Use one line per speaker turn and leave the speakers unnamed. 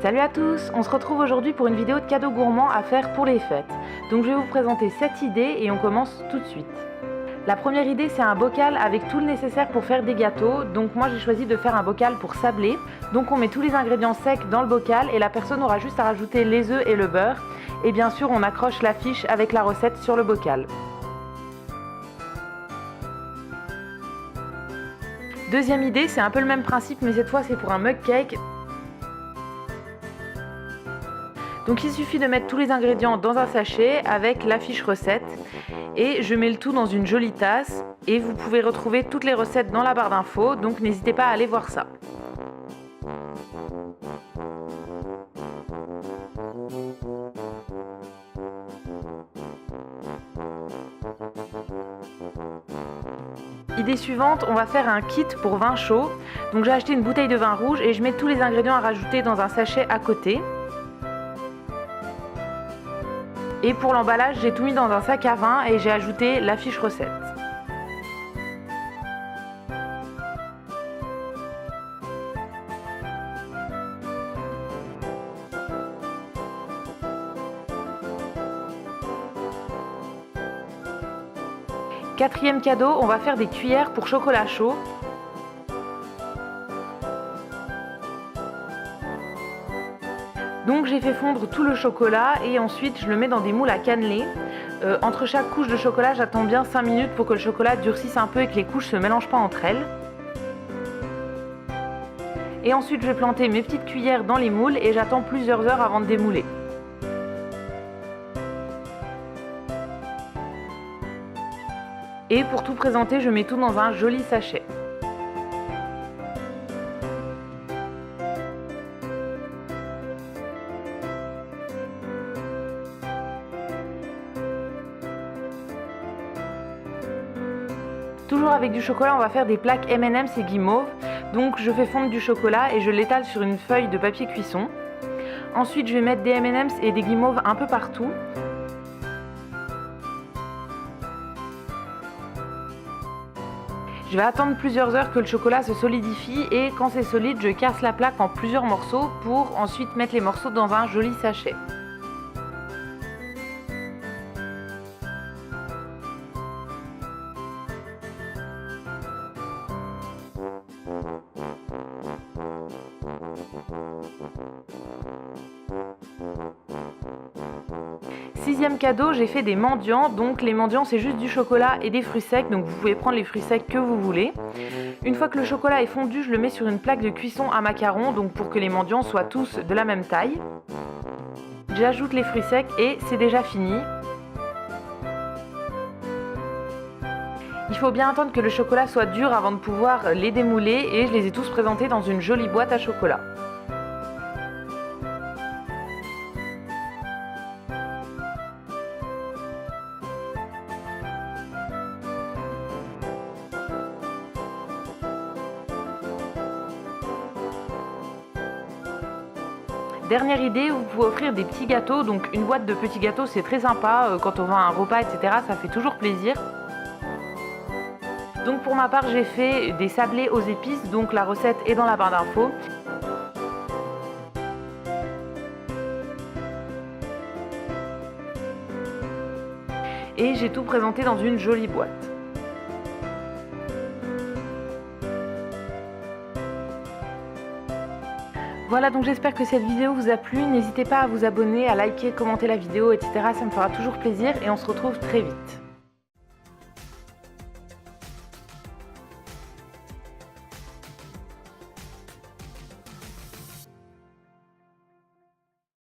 Salut à tous, on se retrouve aujourd'hui pour une vidéo de cadeaux gourmands à faire pour les fêtes. Donc je vais vous présenter 7 idées et on commence tout de suite. La première idée, c'est un bocal avec tout le nécessaire pour faire des gâteaux. Donc moi j'ai choisi de faire un bocal pour sablé. Donc on met tous les ingrédients secs dans le bocal et la personne aura juste à rajouter les œufs et le beurre. Et bien sûr on accroche l'affiche avec la recette sur le bocal. Deuxième idée, c'est un peu le même principe mais cette fois c'est pour un mug cake. Donc il suffit de mettre tous les ingrédients dans un sachet avec la fiche recette et je mets le tout dans une jolie tasse et vous pouvez retrouver toutes les recettes dans la barre d'infos, donc n'hésitez pas à aller voir ça. Idée suivante, on va faire un kit pour vin chaud. Donc j'ai acheté une bouteille de vin rouge et je mets tous les ingrédients à rajouter dans un sachet à côté. Et pour l'emballage, j'ai tout mis dans un sac à vin et j'ai ajouté la fiche recette. Quatrième cadeau, on va faire des cuillères pour chocolat chaud. Donc j'ai fait fondre tout le chocolat et ensuite je le mets dans des moules à cannelé. Entre chaque couche de chocolat, j'attends bien 5 minutes pour que le chocolat durcisse un peu et que les couches ne se mélangent pas entre elles. Et ensuite je vais planter mes petites cuillères dans les moules et j'attends plusieurs heures avant de démouler. Et pour tout présenter, je mets tout dans un joli sachet. Toujours avec du chocolat, on va faire des plaques M&M's et guimauve. Donc je fais fondre du chocolat et je l'étale sur une feuille de papier cuisson. Ensuite je vais mettre des M&M's et des guimauves un peu partout. Je vais attendre plusieurs heures que le chocolat se solidifie et quand c'est solide, je casse la plaque en plusieurs morceaux pour ensuite mettre les morceaux dans un joli sachet. Sixième cadeau, j'ai fait des mendiants. Donc les mendiants, c'est juste du chocolat et des fruits secs, donc vous pouvez prendre les fruits secs que vous voulez. Une fois que le chocolat est fondu, je le mets sur une plaque de cuisson à macarons, donc pour que les mendiants soient tous de la même taille. J'ajoute les fruits secs et c'est déjà fini. Il faut bien attendre que le chocolat soit dur avant de pouvoir les démouler et je les ai tous présentés dans une jolie boîte à chocolat. Dernière idée, vous pouvez offrir des petits gâteaux, donc une boîte de petits gâteaux c'est très sympa, quand on va à un repas etc. ça fait toujours plaisir. Donc pour ma part j'ai fait des sablés aux épices, donc la recette est dans la barre d'infos. Et j'ai tout présenté dans une jolie boîte. Voilà, donc j'espère que cette vidéo vous a plu. N'hésitez pas à vous abonner, à liker, commenter la vidéo, etc. Ça me fera toujours plaisir et on se retrouve très vite.